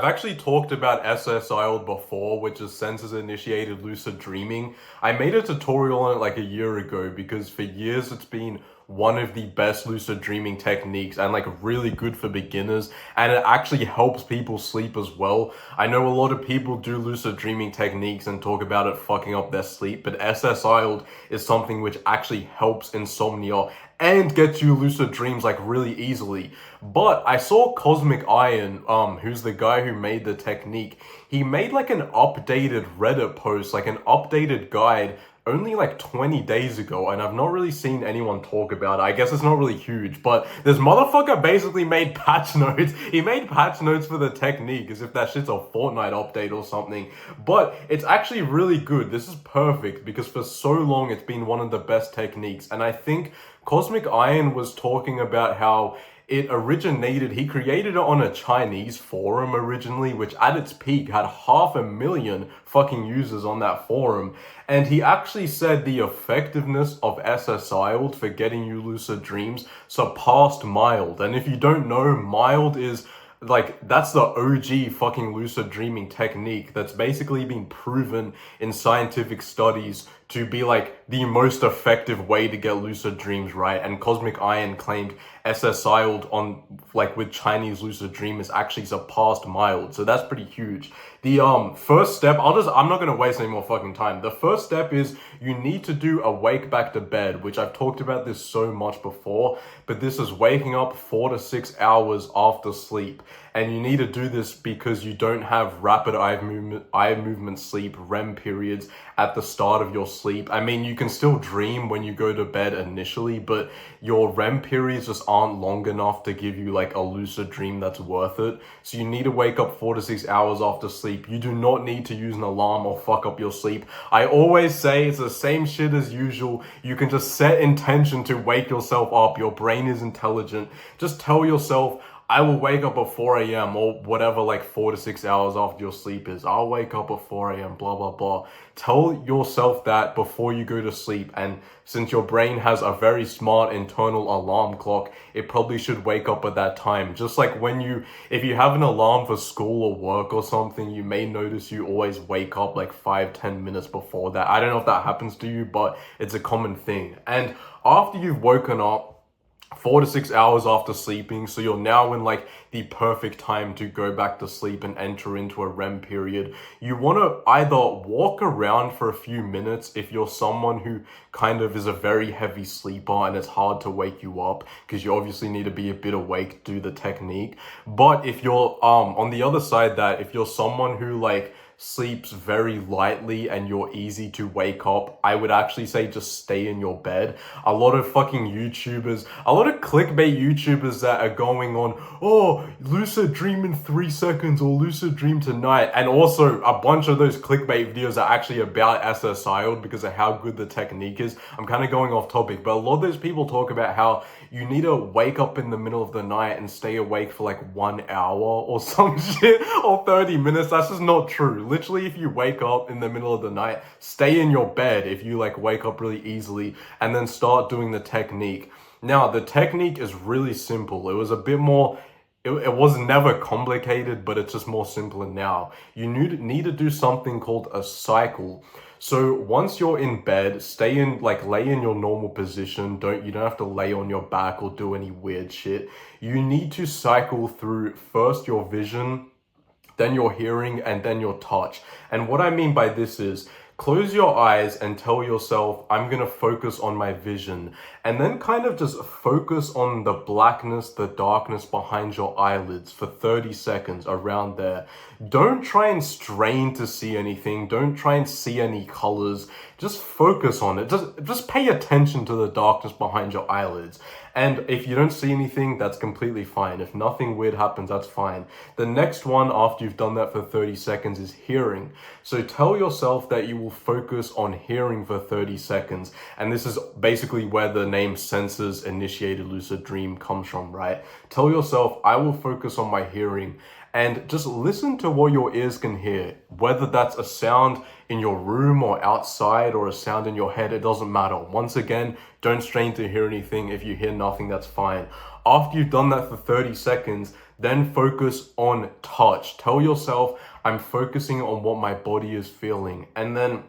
I've actually talked about SSILD before, which is Senses Initiated Lucid Dreaming. I made a tutorial on it like a year ago because for years it's been one of the best lucid dreaming techniques and like really good for beginners, and it actually helps people sleep as well. I know a lot of people do lucid dreaming techniques and talk about it fucking up their sleep, but SSILD is something which actually helps insomnia and gets you lucid dreams like really easily. But I saw Cosmic Iron, who's the guy who made the technique. He made like an updated Reddit post, like an updated guide only like 20 days ago, and I've not really seen anyone talk about it. I guess it's not really huge, but this motherfucker basically made patch notes. He made patch notes for the technique as if that shit's a Fortnite update or something. But it's actually really good. This is perfect because for so long it's been one of the best techniques, and I think Cosmic Iron was talking about how he created it on a Chinese forum originally, which at its peak had 500,000 fucking users on that forum. And he actually said the effectiveness of SSILD for getting you lucid dreams surpassed mild. And if you don't know, mild is like that's the OG fucking lucid dreaming technique that's basically been proven in scientific studies to be like the most effective way to get lucid dreams right. And Cosmic Iron claimed SSILD on like with Chinese lucid dreamers actually surpassed mild. So that's pretty huge. The first step, I'm not gonna waste any more fucking time. The first step is you need to do a wake back to bed, which I've talked about this so much before, but this is waking up 4 to 6 hours after sleep. And you need to do this because you don't have rapid eye movement sleep REM periods at the start of your sleep. I mean, you can still dream when you go to bed initially, but your REM periods just aren't long enough to give you like a lucid dream that's worth it. So you need to wake up 4 to 6 hours after sleep. You do not need to use an alarm or fuck up your sleep. I always say it's the same shit as usual. You can just set intention to wake yourself up. Your brain is intelligent. Just tell yourself, I will wake up at 4 a.m. or whatever, like 4 to 6 hours after your sleep is. I'll wake up at 4 a.m., blah, blah, blah. Tell yourself that before you go to sleep. And since your brain has a very smart internal alarm clock, it probably should wake up at that time. Just like if you have an alarm for school or work or something, you may notice you always wake up like 5-10 minutes before that. I don't know if that happens to you, but it's a common thing. And after you've woken up, 4 to 6 hours after sleeping, so you're now in like the perfect time to go back to sleep and enter into a REM period. You want to either walk around for a few minutes if you're someone who kind of is a very heavy sleeper and it's hard to wake you up because you obviously need to be a bit awake to do the technique. But if you're on the other side, that if you're someone who like sleeps very lightly and you're easy to wake up, I would actually say just stay in your bed. A lot of clickbait YouTubers that are going on, oh, lucid dream in 3 seconds or lucid dream tonight. And also a bunch of those clickbait videos are actually about SSILD because of how good the technique is. I'm kind of going off topic, but a lot of those people talk about how you need to wake up in the middle of the night and stay awake for like 1 hour or some shit or 30 minutes. That's just not true. Literally, if you wake up in the middle of the night, stay in your bed if you like wake up really easily and then start doing the technique. Now, the technique is really simple. It was a bit more, it was never complicated, but it's just more simpler now. You need to do something called a cycle. So once you're in bed, lay in your normal position. You don't have to lay on your back or do any weird shit. You need to cycle through first your vision, then your hearing, and then your touch. And what I mean by this is, close your eyes and tell yourself, I'm going to focus on my vision. And then kind of just focus on the blackness, the darkness behind your eyelids for 30 seconds, around there. Don't try and strain to see anything. Don't try and see any colors. Just focus on it. Just pay attention to the darkness behind your eyelids. And if you don't see anything, that's completely fine. If nothing weird happens, that's fine. The next one after you've done that for 30 seconds is hearing. So tell yourself that you will focus on hearing for 30 seconds. And this is basically where the name Senses Initiated Lucid Dream comes from, right? Tell yourself, I will focus on my hearing. And just listen to what your ears can hear, whether that's a sound in your room or outside or a sound in your head, it doesn't matter. Once again, don't strain to hear anything. If you hear nothing, that's fine. After you've done that for 30 seconds, Then focus on touch. Tell yourself, I'm focusing on what my body is feeling. And then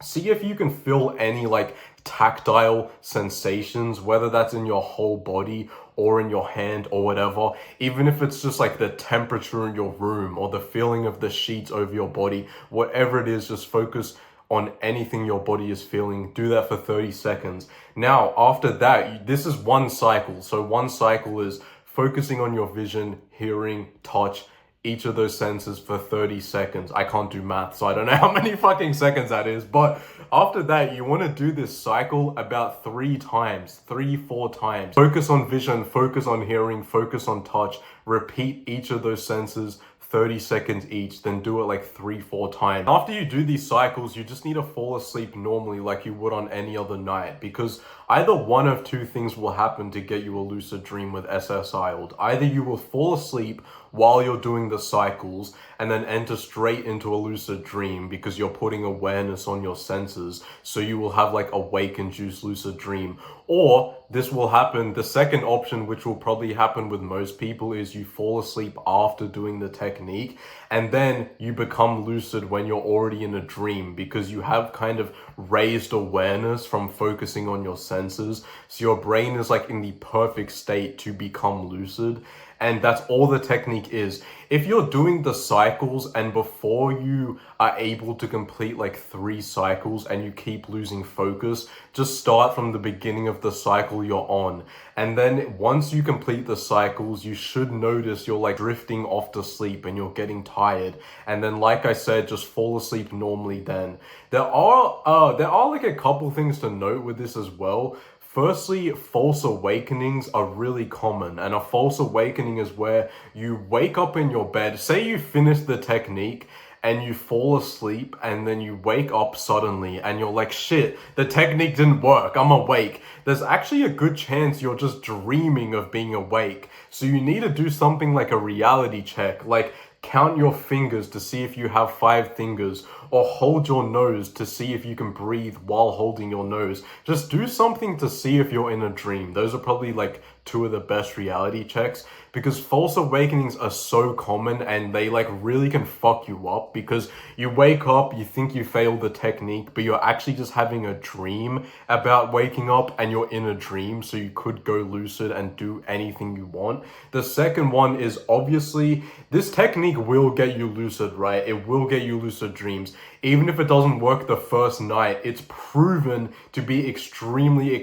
see if you can feel any like tactile sensations, whether that's in your whole body or in your hand or whatever. Even if it's just like the temperature in your room or the feeling of the sheets over your body, whatever it is, just focus on anything your body is feeling. Do that for 30 seconds. Now, after that, this is one cycle. So one cycle is focusing on your vision, hearing, touch, each of those senses for 30 seconds. I can't do math, so I don't know how many fucking seconds that is. But after that, you want to do this cycle about 4 times. Focus on vision, focus on hearing, focus on touch. Repeat each of those senses 30 seconds each, then do it like 4 times. After you do these cycles, you just need to fall asleep normally like you would on any other night, because either one of two things will happen to get you a lucid dream with SSILD. Either you will fall asleep while you're doing the cycles and then enter straight into a lucid dream because you're putting awareness on your senses, so you will have like a wake-induced lucid dream. Or this will happen, the second option, which will probably happen with most people, is you fall asleep after doing the technique and then you become lucid when you're already in a dream because you have kind of raised awareness from focusing on your senses. So your brain is like in the perfect state to become lucid. And that's all the technique is. If you're doing the cycles and before you are able to complete like 3 cycles and you keep losing focus, just start from the beginning of the cycle you're on. And then once you complete the cycles, you should notice you're like drifting off to sleep and you're getting tired. And then, like I said, just fall asleep normally then. There are like a couple things to note with this as well. Firstly, false awakenings are really common, and a false awakening is where you wake up in your bed, say you finish the technique, and you fall asleep, and then you wake up suddenly, and you're like, shit, the technique didn't work, I'm awake. There's actually a good chance you're just dreaming of being awake. So you need to do something like a reality check, like count your fingers to see if you have 5 fingers, or hold your nose to see if you can breathe while holding your nose. Just do something to see if you're in a dream. Those are probably like 2 of the best reality checks, because false awakenings are so common and they like really can fuck you up, because you wake up, you think you failed the technique, but you're actually just having a dream about waking up and you're in a dream, so you could go lucid and do anything you want. The second one is, obviously this technique will get you lucid, right? It will get you lucid dreams. Even if it doesn't work the first night, it's proven to be extremely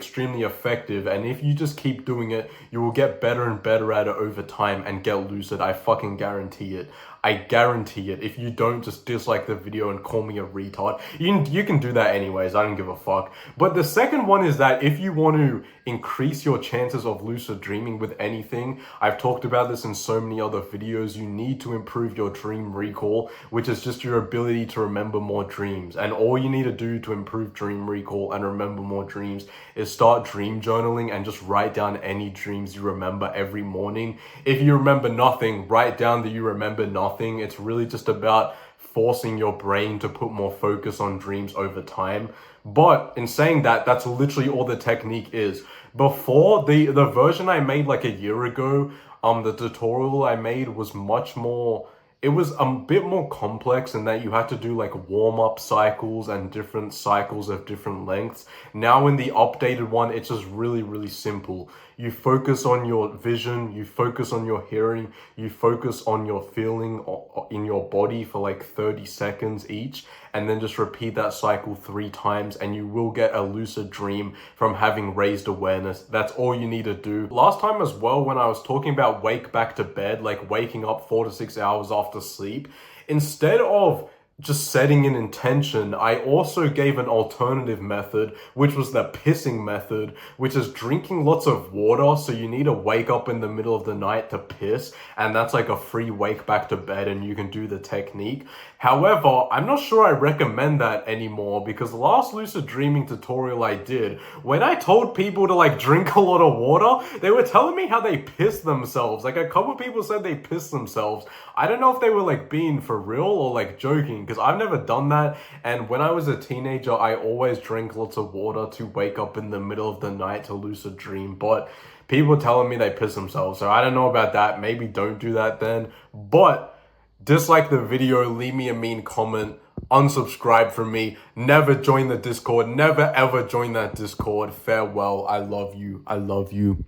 effective. And if you just keep doing it, you will get better and better at it over time and get lucid. I fucking guarantee it. I guarantee it. If you don't, just dislike the video and call me a retard. You can do that anyways. I don't give a fuck. But the second one is that if you want to increase your chances of lucid dreaming with anything, I've talked about this in so many other videos, you need to improve your dream recall, which is just your ability to remember more dreams. And all you need to do to improve dream recall and remember more dreams is start dream journaling and just write down any dreams you remember every morning. If you remember nothing, write down that you remember nothing. It's really just about forcing your brain to put more focus on dreams over time. But in saying that, that's literally all the technique is. Before, the version I made like a year ago, the tutorial I made was much more, it was a bit more complex in that you had to do like warm-up cycles and different cycles of different lengths. Now in the updated one, it's just really simple. You focus on your vision, you focus on your hearing, you focus on your feeling in your body for like 30 seconds each, and then just repeat that cycle 3 times and you will get a lucid dream from having raised awareness. That's all you need to do. Last time as well, when I was talking about wake back to bed, like waking up 4 to 6 hours after sleep, instead of just setting an intention, I also gave an alternative method, which was the pissing method, which is drinking lots of water. So you need to wake up in the middle of the night to piss, and that's like a free wake back to bed, and you can do the technique. However, I'm not sure I recommend that anymore, because the last lucid dreaming tutorial I did, when I told people to like drink a lot of water, they were telling me how they pissed themselves. Like a couple of people said they pissed themselves. I don't know if they were like being for real or like joking, because I've never done that. And when I was a teenager, I always drank lots of water to wake up in the middle of the night to lucid dream. But people telling me they piss themselves. So I don't know about that. Maybe don't do that then. But dislike the video, leave me a mean comment, unsubscribe from me, never join the Discord, never ever join that Discord. Farewell. I love you. I love you.